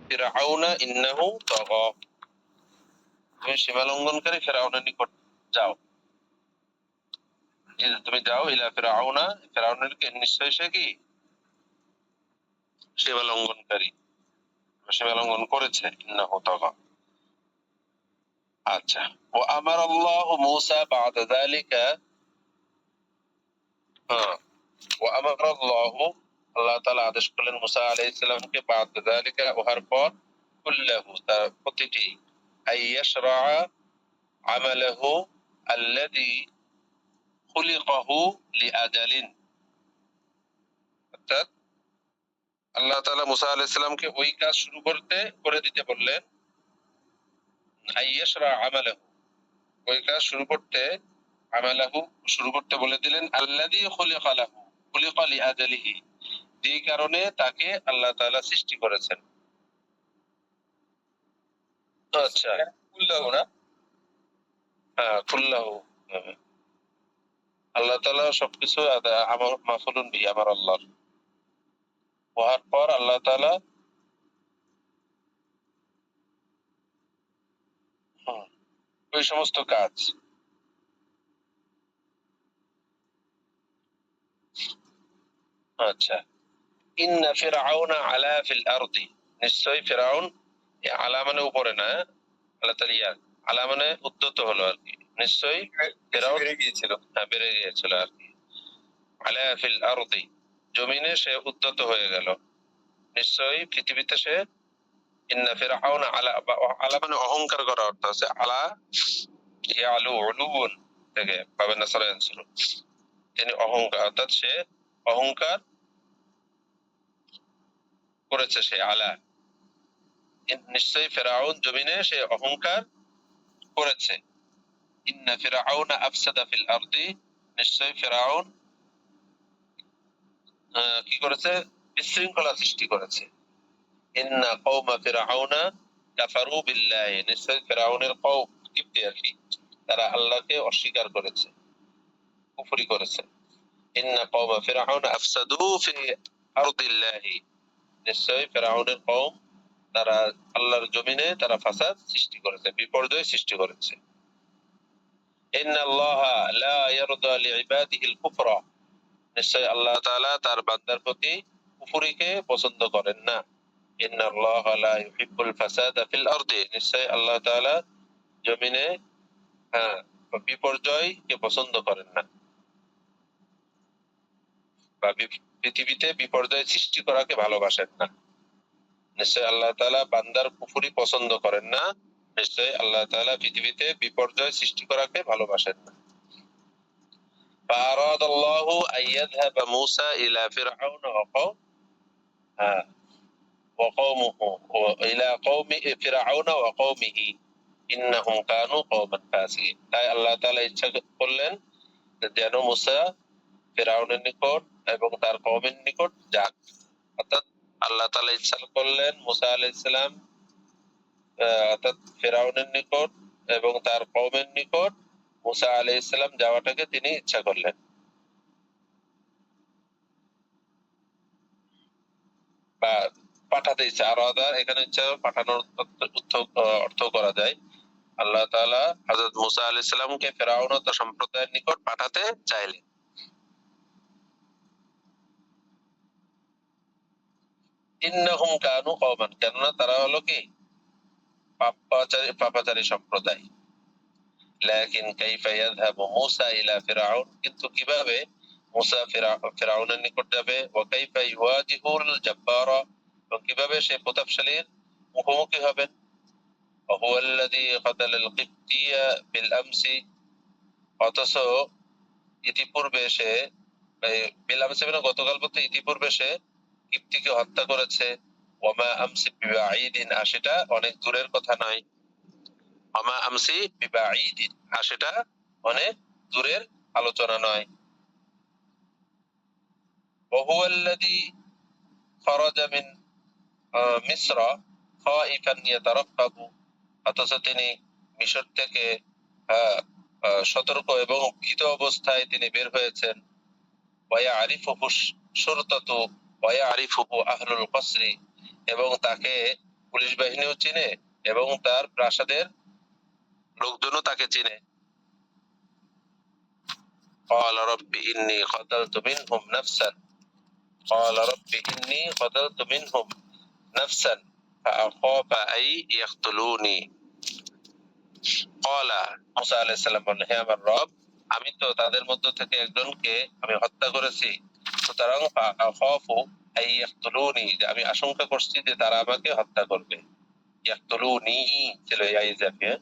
ফিরআউনা ইন্নাহু তাগা, তুমি সীমা লঙ্ঘনকারী ফিরআউনের নিকট যাও। তুমি যাও ইলা ফিরআউনা, ফিরআউনের নিশ্চয় সে কি সীমা লঙ্ঘনকারী, সীমা লঙ্ঘন করেছে। ইন্নাহু তাগা। আচ্ছা, ওয়া আমার আল্লাহু মূসা বা'দা যালিকা, ওয়া আমার আল্লাহু, আল্লাহ তাআলা আদেশ করলেন মুসা আলাইহিস সালামকে বা'দা যালিকা, উহার পর, কুল্লাহু, তার প্রতিটি, আইয়াশরা আমালাহু আল্লাযী খুলিকাহু লিআজালিন, অর্থাৎ আল্লাহ তাআলা মুসা আলাইহিস সালামকে ওই কাজ শুরু করে দিতে বললেন। আইয়াশরা আমালাহু, ওই কাজ শুরু করতে বলে দিলেন। আল্লাযী খুলিকা লাহু, খুলিকা লিআজালিহি, যেই কারণে তাকে আল্লাহ তাআলা সৃষ্টি করেছেন। আচ্ছা, কুল্লাহু না, হ্যাঁ কুল্লাহু, আল্লাহ তাআলা সবকিছু আমার মাফুলুন বিহি, আমার আল্লাহর, হওয়ার পর আল্লাহ তাআলা ওই সমস্ত কাজ। আচ্ছা, ইন্না ফিরআউনা আলা ফিল আরদি, নিশ্চয়ই ফিরআউন, আলা মানে উপরে না, আল্লাহ তাআলা আলা মানে উদ্যত হলো আর কি, নিশ্চয়ই ফিরআউন বেড়ে গিয়েছিল, হ্যাঁ বেড়ে গিয়েছিল আর কি। আলা ফিল আরদি, জমিনে সে উদ্যত হয়ে গেল, নিশ্চয়ই পৃথিবীতে সে, ইন্না ফিরআউনা আলা, আলা মানে অহংকার করা অর্থ আছে, আলা ইয়ালু উলুন থেকে পাবেন না সরাই আনছিল, তিনি অহংকার, অর্থাৎ সে অহংকার করেছে, সে আলা, নিশ্চয়ই ফিরআউন জমিনে সে অহংকার করেছে। ইন্না ফিরআউনা আফসাদা ফিল আরদি, নিশ্চয়ই ফিরআউন কি করেছে, বিশৃঙ্খলা সৃষ্টি করেছে। ইন্না কওমা ফিরআউনা কাফারু বিল্লাহি, নিশ্চয়ই ফিরআউনের কওম, কিপ্তি আর কি, তারা আল্লাহকে অস্বীকার করেছে, কুফরি করেছে। ইন্না কওমা ফিরআউনা আফসাদু ফি আরদিল্লাহি, নিশ্চয়ই ফিরআউনের কওম, তারা আল্লাহর জমিনে তারা ফাসাদ সৃষ্টি করেছে, বিপর্যয় সৃষ্টি করেছে। ইন্নাল্লাহা লা ইয়ারদা লিইবাদিহিল কুফরা, নিশ্চয় আল্লাহ তাআলা তার বান্দার প্রতি কুফরিকে পছন্দ করেন না। ইন্নাল্লাহা লা ইউহিব্বুল ফাসাদা ফিল আরদি, নিশ্চয় আল্লাহ তাআলা জমিনে বিপর্যয়কে পছন্দ করেন না, বা পৃথিবীতে বিপর্যয় সৃষ্টি করাকে ভালোবাসেন না। নিশ্চয় আল্লাহ তাআলা বান্দার কুফরি পছন্দ করেন না, নিশ্চয় আল্লাহ তাআলা পৃথিবীতে বিপর্যয় সৃষ্টি করাকে ভালোবাসেন না। فأراد الله أن يذهب موسى إلى فرعون وقومه إلى قوم فرعون وقومه إنهم كانوا قوما فاسقين, তাই আল্লাহ তাআলা ইচ্ছা করলেন যেন মুসা ফিরআউনের নিকট এবং তার কওমের নিকট যাক, অর্থাৎ আল্লাহ তাআলা ইচ্ছা করলেন মুসা আলাইহিস সালাম অর্থাৎ ফিরআউনের নিকট এবং তার কওমের নিকট মুসা আলাইহিস সালাম যাওয়াটাকে তিনি ইচ্ছা করলেন, বা পাঠাতে ইচ্ছা। আরাদা এখানে ইচ্ছা পাঠানোর অর্থ করা যায়। আল্লাহ তাআলা হযরত মুসা আলাইহিস সালামকে ফিরআউন ও তার সম্প্রদায়ের নিকট পাঠাতে চাইলেন। ইন্নাহুম কানু কওমান, কেননা তারা হলো কি পাপাচারী সম্প্রদায়। লাকিন কাইফা ইয়াযহাবু মুসা ইলা ফিরআউন, কিন্তু কিভাবে মুসা ফিরআউনের নিকট যাবে, ওয়া কাইফা ইউওয়াজিহুল জাব্বারা, এবং কিভাবে সে প্রতাপশালীর মুখোমুখি হবেন। ওয়া হুয়াল্লাযী কাতালাল কিবতিয়া বিল আমসি, অথচ ইতিপূর্বে সে, বিল আমসি মানে গতকাল বলতে ইতিপূর্বে সে কিবতীকে হত্যা করেছে। ওয়ামা আমসি বিবাঈদিন, আর সেটা অনেক দূরের কথা নয়। ওয়ামা আমসি বিবাঈদিন, আর সেটা অনেক দূরের আলোচনা নয়। ওয়া হুয়াল্লাযী খারাজা মিন মিসর খাইফান ইয়াতারাক্কাবু, অথচ তিনি মিশর থেকে সতর্ক এবং ভীত অবস্থায় তিনি বের হয়েছেন। ওয়া ইয়ারিফুহু শুরতাতু ওয়া ইয়ারিফুহু আহলুল কসরি, এবং তাকে পুলিশ বাহিনীও চিনে এবং তার প্রাসাদের লোকজনও তাকে চিনে। قال رب إني قتلت منهم نفسا قال رب إني قتلت منهم نفسا فأخاف أن يقتلوني قال মুসা আলাইহিস সালাম বললেন, হে আমার রব, আমি তো তাদের মধ্য থেকে একজনকে আমি হত্যা করেছি, সুতরাং ফাআখাফু আন ইয়াকতুলুনি, যে আমি আশঙ্কা করছি যে তারা আমাকে হত্যা করবে। ইয়াকতুলুনি ছিল এই ইজাফে।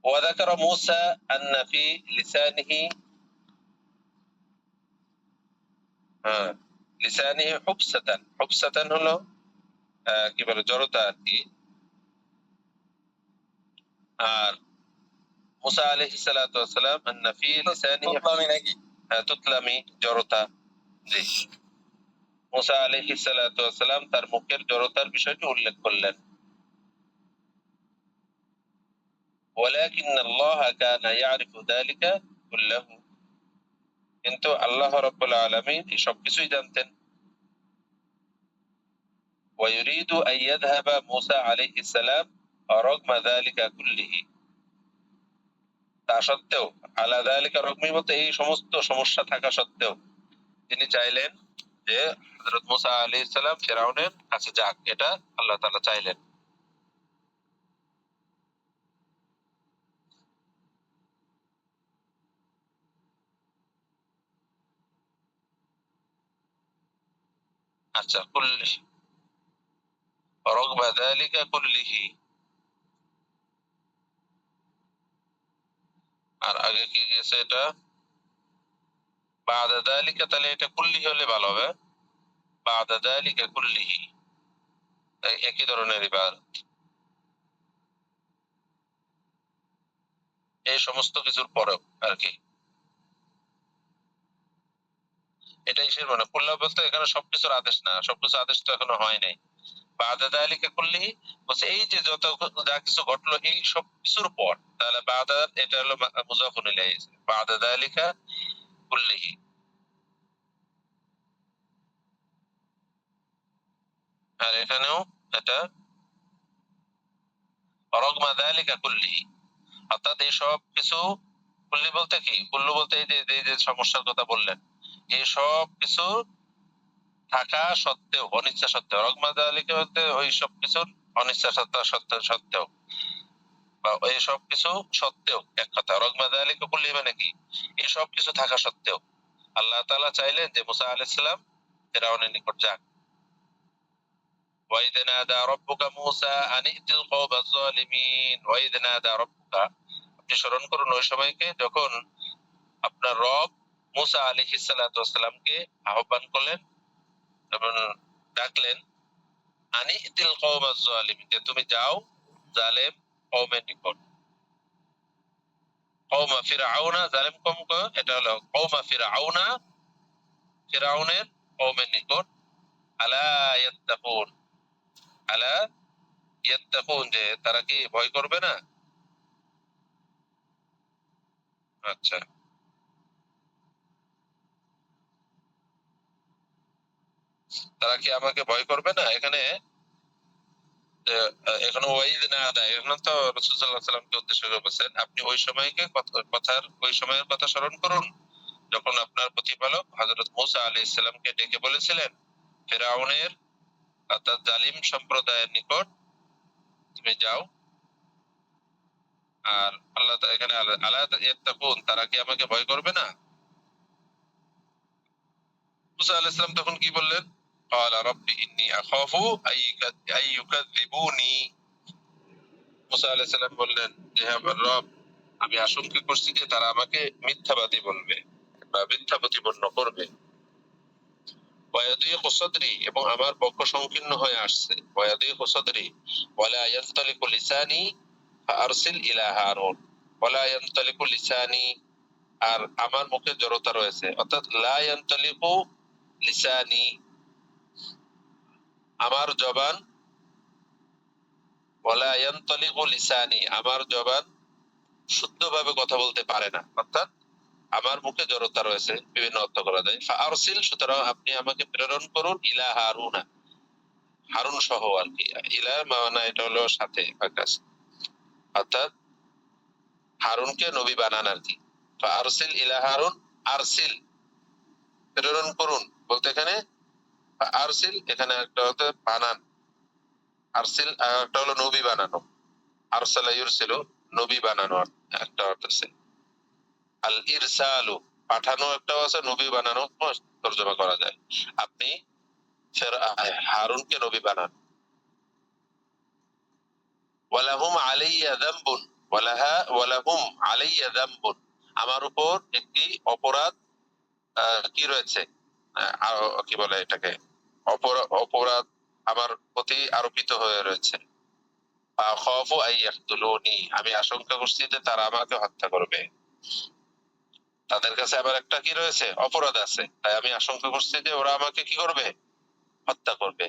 وذكر موسى أن في لسانه লিসানিহি হুবসাতান, হুবসাতান হলো কি বলে জড়তা আর কি। আর মুসা আলাইহিস সালাতু ওয়াস সালাম আন্না ফি লিসানিহি তুতলামি নাকি, তুতলামি জড়তা। জি, মুসা আলাইহিস সালাতু ওয়াস সালাম তার মুখের জড়তার বিষয়টি উল্লেখ করলেন। ওয়ালাকিন আল্লাহ কানা ইয়ারিফু যালিকা কুল্লাহু, কিন্তু আল্লাহ রাব্বুল আলামিন এই সবকিছুই জানতেন। ويريد أن يذهب موسى عليه السلام رغم ذلك كله، তা সত্ত্বেও, আলা যালিকা রগমি বলতে এই সমস্ত সমস্যা থাকা সত্ত্বেও তিনি চাইলেন যে হযরত মুসা আলাইহিস সালাম ফিরআউনের কাছে যাক, এটা আল্লাহ তাআলা চাইলেন। আচ্ছা, কুল্লি রগমা যালিকা কুল্লিহি, আর আগে কি গেছে এটা বাদা যালিকা, তাহলে এটা কুল্লিহি হলে ভালো হবে। বাদা যালিকা কুল্লিহি একই ধরনের ইবারত, এই সমস্ত কিছুর পরেও আর কি। এটাই সে মানে কুল্লা বলতে এখানে সবকিছুর আদেশ না, সবকিছু আদেশ তো এখনো হয় নাই। বাদা যালিকা কুল্লিহি বলছে এই যে যত যা কিছু ঘটলো এই সব কিছুর পর, তাহলে বাদা এটা হলো মুজাফুন ইলাইহি, বাদা যালিকা কুল্লিহি। আর এখানেও এটা রগমা যালিকা কুল্লিহি, অর্থাৎ এই সব কিছু, কুল্লি বলতে কি, কুল্লু বলতে এই যে সমস্যার কথা বললেন, এই সব কিছু থাকা সত্ত্বেও, অনিচ্ছা সত্ত্বেও, রগমা যালিকা বলতে ওই সব কিছুর অনিচ্ছা সত্ত্বেও বা এই সব কিছু সত্ত্বেও, এক কথা রগমা যালিকা কুল্লি মানে কি, এই সব কিছু থাকা সত্ত্বেও আল্লাহ তাআলা চাইলেন যে মুসা আলাইহিস সালাম ফিরআউনের নিকট যাক। ওয়াইদ নাদা রাব্বুকা মুসা আন ইতিল কওমাজ যালিমিন, ওয়াইদ নাদা রাব্বুকা, আপনি স্মরণ করুন ওই সময়কে যখন আপনার রব মুসা আলাইহিস সালাতু ওয়াস সালামকে আহ্বান করলেন এবং ডাকলেন, আনি ইতিল কওমাজ যালিমিন, যে তুমি যাও জালেম কওমের নিকট। কওমা ফিরআউনা, জালেম কওম, এটা হলো কওমা ফিরআউনা, ফিরআউনের কওমের নিকট। আলা ইয়াত্তাকুন, আলা ইয়াত্তাকুন, যে তারা কি ভয় করবে না। আচ্ছা, তারা কি আমাকে ভয় করবে না, এখানে এখানে ওয়াইদ না আদায়, এখানে তো রাসূল সাল্লাল্লাহু আলাইহি সাল্লামকে উদ্দেশ্য করে বলেছেন আপনি ওই সময়কে কথার ওই সময়ের কথা স্মরণ করুন যখন আপনার প্রতিপালক হযরত মুসা আলাইহিস সালামকে ডেকে বলেছিলেন ফিরআউনের অর্থাৎ জালিম সম্প্রদায়ের নিকট তুমি যাও। আর আল্লাহ এখানে আলা ইয়াত্তাকুন, তারা কি আমাকে ভয় করবে না। মুসা আলাইহিস সালাম তখন কি বললেন, ক্বালা রাব্বি ইন্নী আখাফু আইয়ুকাযযিবুনি, মুসা আলাইহিস সালাম বললেন যে হে আমার রব, আমি আশঙ্কা করছি যে তারা আমাকে মিথ্যাবাদী বলবে বা মিথ্যা প্রতিপন্ন করবে। ওয়ায়াদিকু সাদরি, এবং আমার বক্ষ সংকীর্ণ হয়ে আসছে। ওয়ায়াদিকু সাদরি ওয়ালা ইয়ানতালিকু লিসানি ফাআরসিল ইলা হারুন, ওয়ালা ইয়ানতালিকু লিসানি, আর আমার মুখে জড়তা রয়েছে, অর্থাৎ লা ইয়ানতালিকু লিসানি, আমার জবান, ওয়ালা ইয়ানতালিকু লিসানি, আমার জবান শুদ্ধভাবে কথা বলতে পারে না, অর্থাৎ আমার মুখে জড়তা রয়েছে, বিভিন্ন অর্থ করা যায়। ফাআরসিল, সুতরাং আপনি আমাকে প্রেরণ করুন, ইলা হারুনা, হারুন সহ আর কি। ইলা মানে এটা হলো সাথে বা কাছে, অর্থাৎ হারুনকে নবী বানান আর কি। ফাআরসিল ইলা হারুন, আরসিল প্রেরণ করুন বলতে এখানে আরসিল, এখানে একটা হচ্ছে বানান, আরসিল একটা হলো নবী বানানো, আরসালা ইউরসিলু নবী বানানো একটা অর্থ আছে। আল ইরসালু পাঠানো একটা আছে, নবী বানানো তরজমা করা যায়। আপনি হারুনকে নবী বানান। ওয়ালাহুম আলাইয়া যামবুন, ওয়ালাহুম আলাইয়া যামবুন, আমার উপর একটি অপরাধ কি রয়েছে, কি বলে এটাকে, অপরাধ আমার প্রতি আরোপিত হয়ে রয়েছে। আখাফু আইয়াকতুলুনি, আমি আশঙ্কা করছি যে তারা আমাকে হত্যা করবে। তাদের কাছে আবার একটা কি রয়েছে, অপরাধ আছে, তাই আমি আশঙ্কা করছি যে ওরা আমাকে কি করবে, হত্যা করবে।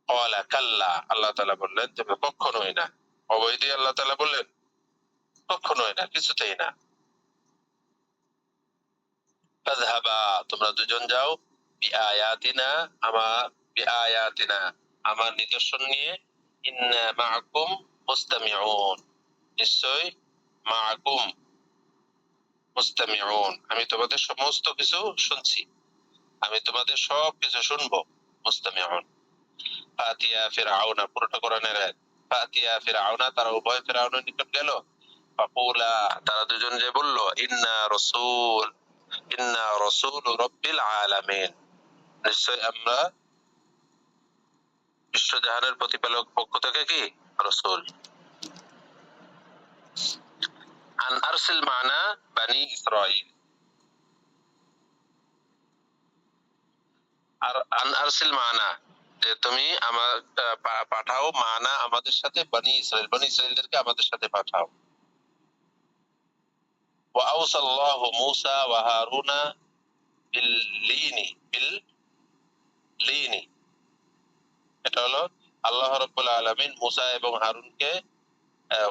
ক্বালা কাল্লা, আল্লাহ তাআলা বললেন যে কখনোই না। অভয় দিয়ে আল্লাহ তাআলা বললেন কখনোই না, কিছুতেই না। ফাযহাবা, তোমরা দুজন যাও, বিআয়াতিনা, বিআয়াতিনা আমার নিদর্শন নিয়ে, ইন্না মাআকুম মুস্তামিউন, নিশ্চয় মাআকুম মুস্তামিউন, আমি তোমাদের সমস্ত কিছু শুনছি, আমি তোমাদের সব কিছু শুনবো। মুস্তামিউন। ফাতিয়া ফিরআউনা, পুরোটা কোরআনের আয়াত। ফাতিয়া ফিরআউনা, তারা উভয় ফিরআউনের নিকট গেল। ফাকুলা, তারা দুজন যে বলল, ইন্না রাসূল রাব্বিল আলামিন, নিশ্চয় আমরা বিশ্বজাহানের প্রতিপালক পক্ষ থেকে কি রাসূল। আন আরসিল মানা বানি ইসরাঈল, আর আন আরসিল মানা, যে তুমি আমার পাঠাও, মানা আমাদের সাথে, বনি ইসরাইল, বনি ইসরাইলদেরকে আমাদের সাথে পাঠাও। ওয়া আওসাল্লাহু মূসা ওয়া হারুনা বিল লিনি, এটা হলো আল্লাহ রাব্বুল আলামিন মূসা এবং হারুনকে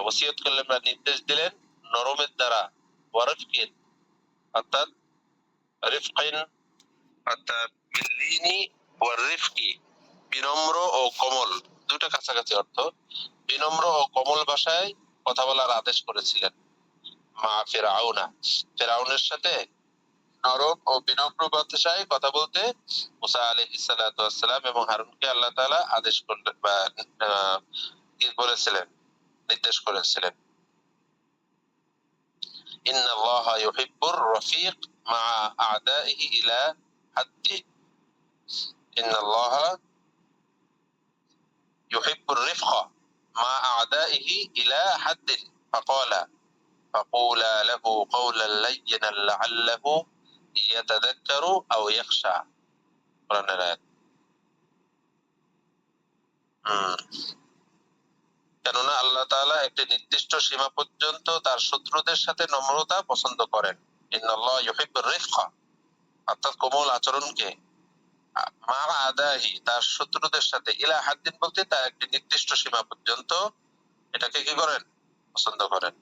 ওসিয়ত করলেন বা নির্দেশ দিলেন নরমের দ্বারা, ওয়ারফকিন অর্থাৎ রিফকিন, অর্থাৎ বিল্লিনি ওয়াররিফকি, বিনম্র ও কোমল, দুটো কাছাকাছি অর্থ। বিনম্র ও কোমল ভাষায় কথা বলার আদেশ করেছিলেন। মা ফিরআউনা, ফিরআউনের সাথে নরম ও বিনম্র ভাষায় কথা বলতে মুসা আলাইহিস সালাতু ওয়াস সালাম এবং হারুনকে আল্লাহ তাআলা আদেশ করলেন বা কি বলেছিলেন, নির্দেশ করেছিলেন। ইন্নাল্লাহা ইউহিব্বুর রাফিক মা আ'দাইহি ইলা হাদ্দি, ইন্নাল্লাহা ইউহিব্বুর রিফকা মা আ'দাইহি ইলা হাদ্দিন, ফাকালা ফাকুলা লাহু কাওলান লায়্যিনান লাআল্লাহু ইয়াতাযাক্কারু আও ইয়াখশা, কোরআনের আয়াত। কেননা আল্লাহ তাআলা একটি নির্দিষ্ট সীমা পর্যন্ত তার শত্রুদের সাথে নম্রতা পছন্দ করেন। ইন্নাল্লাহা ইউহিব্বুর রিফকা, অর্থাৎ কোমল আচরণকে, মা আদাহি তার শত্রুদের সাথে, ইলা হাদ্দিন বলতে তার একটি নির্দিষ্ট সীমা পর্যন্ত এটাকে কি করেন, পছন্দ করেন।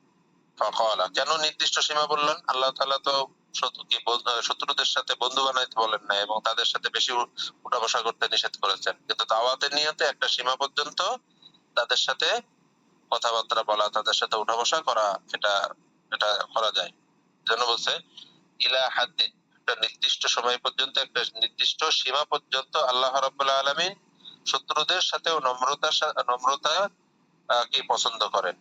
ফাকালা, কেন নির্দিষ্ট সীমা বললেন, আল্লাহ তাআলা তো শত্রুদের সাথে বন্ধু বানাইতে বলেন না এবং তাদের সাথে বেশি উঠা বসা করতে নিষেধ করেছেন, কিন্তু দাওয়াতের নিয়তে একটা সীমা পর্যন্ত তাদের সাথে কথাবার্তা বলা, তাদের সাথে উঠা বসা করা, এটা এটা করা যায়। যেন বলছে ইলা হাদ্দিন, একটা নির্দিষ্ট সময় পর্যন্ত, একটা নির্দিষ্ট সীমা পর্যন্ত আল্লাহ রাব্বুল আলামিন শত্রুদের সাথেও নম্রতা কি পছন্দ করেন।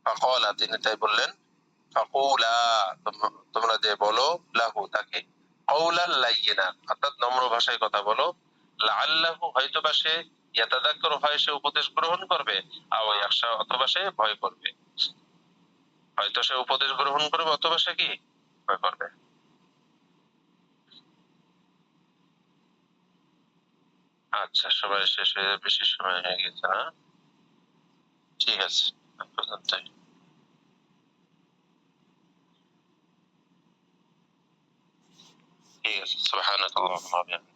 ফাকালা, তিনি তাই বললেন, ফাকুলা, তোমরা যে বলো, লাহু তাকে, কাওলান লায়্যিনা, অর্থাৎ নম্র ভাষায় কথা বলো, লাআল্লাহু হয়তোবা সে, ইয়াতাযাক্কারু হয় সে উপদেশ গ্রহণ করবে, আও ইয়াখশা অথবা সে ভয় করবে, হয়তো সে উপদেশ গ্রহণ করবে অথবা সে কি ভয় করবে। আচ্ছা, সবাই শেষ হয়ে, বেশি সময় হয়ে গেছে না? ঠিক আছে, আজ পর্যন্তই। ঠিক আছে, সুবহানাকাল্লাহুম্মা ওয়া বিহামদিকা।